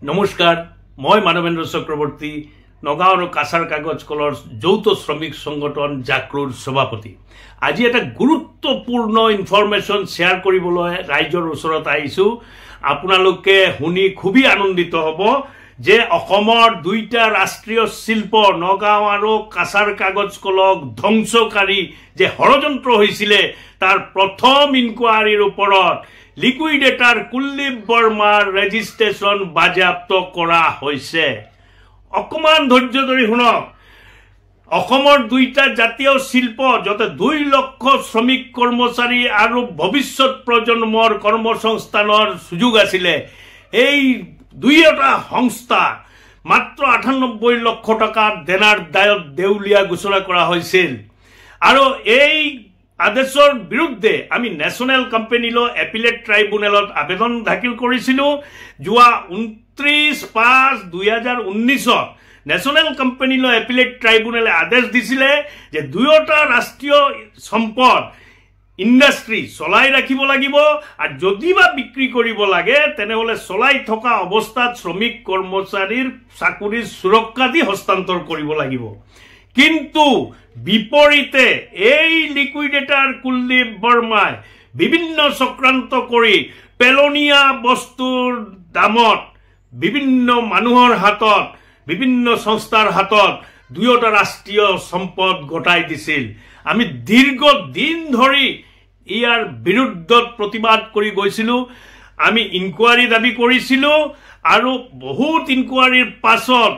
নমস্কাৰ মই মানৱেন্দ্ৰ চক্ৰৱৰ্তী নগাঁও আৰু কাছাৰ কাগজ কলৰ যৌথ শ্ৰমিক সংগঠন জাক্ৰুৰ সভাপতি আজি এটা গুৰুত্বপূৰ্ণ ইনফৰমেশ্যন শ্বেয়াৰ কৰিবলৈ ৰাইজৰ ওচৰত আহিছো আপোনালোকে শুনি খুবই আনন্দিত হ'ব যে অসমৰ দুইটা ৰাষ্ট্ৰীয় শিল্প নগাঁও আৰু কাছাৰ কাগজ কলক ধ্বংসকাৰী যে ষড়যন্ত্ৰ হৈছিল তাৰ প্ৰথম ইনকুৱাৰীৰ ওপৰত লিকুইডেটাৰ কুলদীপ বৰ্মাৰ ৰেজিষ্ট্ৰেশ্যন বাজেয়াপ্ত কৰা হৈছে অকমান ধৈৰ্য ধৰি শুনক অসমৰ দুইটা জাতীয় শিল্প যতে 2 লক্ষ শ্ৰমিক কৰ্মচাৰী আৰু ভৱিষ্যত প্ৰজন্মৰ কৰ্মসংস্থানৰ সুযোগ আছিল এই দুইটা সংস্থা মাত্ৰ 98 লক্ষ টকা দেনাৰ দায়ত দেউলিয়া ঘোষণা কৰা হৈছিল আৰু এই আদেশৰ বিৰুদ্ধে আমি ন্যাশনাল কোম্পানী ল এপিলেট ট্ৰাইব্যুনেলত আবেদন দাখিল কৰিছিলো যোৱা 29/5/2019 ন্যাশনাল কোম্পানী ল এপিলেট ট্ৰাইব্যুনেলে আদেশ দিছিলে যে দুয়োটা ৰাষ্ট্ৰীয় সম্পদ ইন্ডাস্ট্ৰি চলাই ৰাখিব লাগিব আৰু যদিবা বিক্ৰী কৰিব লাগে তেনেহলে চলাই থকা অৱস্থাত শ্ৰমিক কৰ্মচাৰীৰ চাকৰিৰ সুৰক্ষা দি হস্তান্তৰ কৰিব লাগিব কিন্তু বিপৰীতে এই লিকুইডেটাৰ কুলদীপ বৰ্মাই বিভিন্ন চক্ৰান্ত কৰি পেলনীয়া বস্তুৰ দামত বিভিন্ন মানুহৰ হাতত বিভিন্ন সংস্থাৰ হাতত দুয়োটা ৰাষ্ট্ৰীয় সম্পদ গটাই দিছিল আমি দীৰ্ঘ দিন ধৰি ইয়াৰ বিৰুদ্ধত প্ৰতিবাদ কৰি গৈছিলো আমি ইনকুৱাৰী দাবী কৰিছিলো আৰু বহুত ইনকুৱাৰীৰ পাছত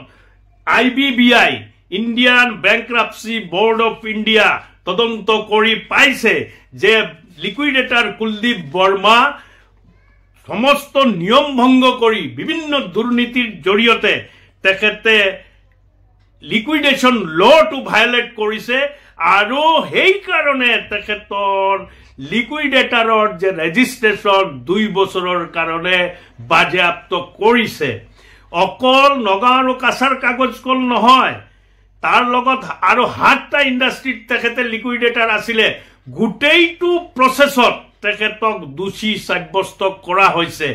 IBBI Indian bankruptcy board of India তদন্ত কৰি পাইছে যে লিকুইডেটাৰ কুলদীপ বৰ্মা সমস্ত নিয়ম ভঙ্গ কৰি বিভিন্ন দুৰ্নীতিৰ জৰিয়তে তেখেতে লিকুইডেশন লটো ভায়োলেট কৰিছে আৰু সেই কাৰণে তেখেতৰ লিকুইডেটাৰৰ যে ৰেজিষ্ট্ৰেশ্যন 2 বছৰৰ কাৰণে বাজেয়াপ্ত কৰিছে অকল নগাঁও আৰু কাছাৰ কাগজ কল নহয় তাৰ লগত আৰু 7টা ইন্ডাস্ট্ৰি তেখেতে লিকুইডেটাৰ আছিল গুটেইটো প্ৰসেছত তেখেতক দোষী সাব্যস্ত কৰা হৈছে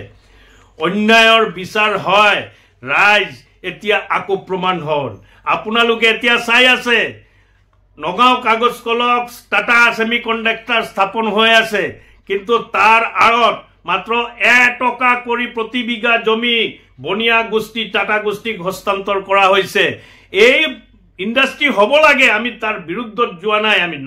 অন্যায়ৰ বিচাৰ হয় ৰাইজ এতিয়া আকো প্ৰমাণ হল আপোনালোকে এতিয়া চাই আছে নগাঁও কাগজ কলক টাটা সেমিকন্ডাক্টৰ স্থাপন হৈ আছে কিন্তু তাৰ আৰত মাত্ৰ 1 টকা কৰি প্ৰতি বিঘা জমি বনিয়া গোষ্ঠী টাটা গোষ্ঠীক হস্তান্তৰ কৰা হৈছে এই ইন্ডাস্ট্ৰি হব লাগে আমি তাৰ বিৰুদ্ধত যোৱা নাই আমি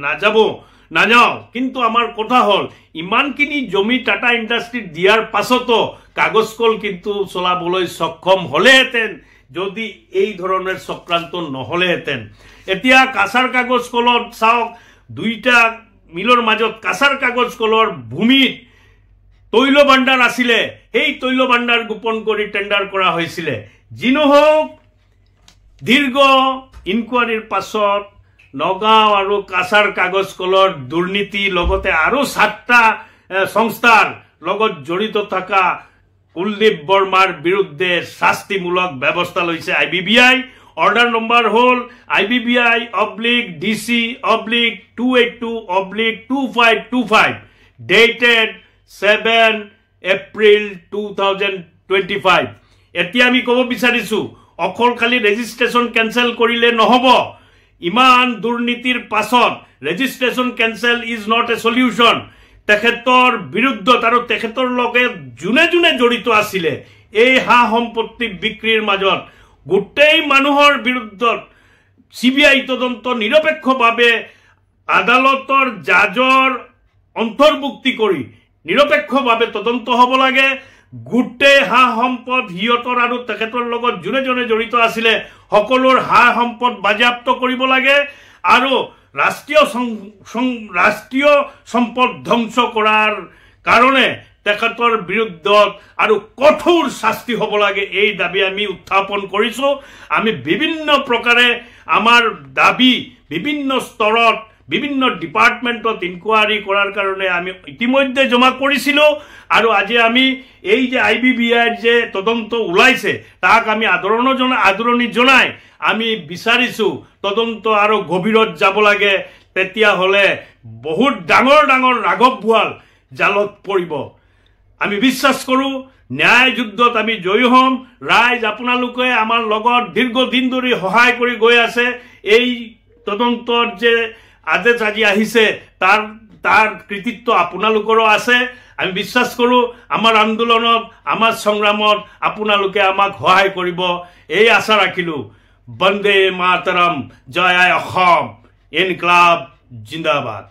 নাযাও কিন্তু আমার কথা হল ইমানখিনি জমি টাটা ইন্ডাস্ট্রি দিয়ার পাছতো কাগজ কল কিন্তু চলাবলৈ সক্ষম হলেহেঁতেন যদি এই ধরনের চক্রান্ত নহলেহেঁতেন এতিয়া কাছাৰ কাগজ কলত চাওক দুইটা মিলৰ মাজত কাছাৰ কাগজ কলৰ ভূমিত তৈল ভাণ্ডাৰ আছিল এই তৈল ভাণ্ডাৰ গোপন কৰি টেন্ডাৰ কৰা হৈছিল যি নহওক দীৰ্ঘ ইনকুৱাৰীৰ পাছত নগাঁও আৰু কাছাৰ কাগজ কলৰ দুৰ্নীতি লগতে আৰু 7টা সংস্থাৰ লগত জড়িত থকা কুলদীপ বৰ্মাৰ বিৰুদ্ধে শাস্তিমূলক ব্যৱস্থা লৈছে IBBI অৰ্ডাৰ নম্বৰ হল IBBI/DC/282/2525 ডেটেড 7 এপ্ৰিল 2025 এতিয়া আমি ক'ব বিচাৰিছো অকল খালি ৰেজিষ্ট্ৰেশ্যন কেনসেল কৰিলে নহব ইমান দুৰ্নীতিৰ পাছত registration cancel is not a solution তেখেতৰ বিৰুদ্ধত আৰু তেখেতৰ লগে জুনে জড়িত আছিল এই হা সম্পত্তি বিক্ৰীৰ মাজত গোটেই মানুহৰ বিৰুদ্ধত CBI তদন্ত নিৰপেক্ষভাৱে আদালতৰ জাজৰ অন্তৰ্ভুক্তি কৰি নিৰপেক্ষভাৱে তদন্ত হ'ব লাগে গুটেই হা সম্পদ হিয়তৰ আৰু তেখেতৰ লগত জুনে জড়িত আছিল সকলোৰ হা সম্পদ বাজেয়াপ্ত কৰিব লাগে আৰু ৰাষ্ট্ৰীয় সম্পদ ধ্বংস কৰাৰ কাৰণে তেখেতৰ বিৰুদ্ধত আৰু কঠোৰ শাস্তি হ'ব লাগে এই দাবী আমি উত্থাপন কৰিছো আমি বিভিন্ন প্ৰকাৰে আমাৰ দাবী বিভিন্ন স্তৰত বিভিন্ন ডিপাৰ্টমেন্টত ইনকুৱাৰী কৰাৰ কাৰণে আমি ইতিমধ্যে জমা কৰিছিলো আৰু আজি আমি এই যে IBBI যে তদন্ত ওলাইছে তাক আমি আদৰণি জনাই আমি বিচাৰিছো তদন্ত আৰু গভীৰত যাব লাগে তেতিয়া হলে বহুত ডাঙৰ ৰাঘৱ ভুৱাল জালত পৰিব আমি বিশ্বাস কৰো ন্যায় যুদ্ধত আমি জয়ী হ'ম। ৰাইজ আপোনালোকে আমাৰ লগত দীৰ্ঘদিন ধৰি সহায় কৰি গৈ আছে। এই তদন্তৰ যে আদেশ আজি আহিছে তাৰ কৃতিত্ব আপোনালোকৰো আছে। আমি বিশ্বাস কৰোঁ আমাৰ আন্দোলনত আমাৰ সংগ্ৰামত আপোনালোকে আমাক সহায় কৰিব, এই আশা ৰাখিলোঁ। বন্দে মাতৰম, জয় অসম, ইনকলাব জিন্দাবাদ।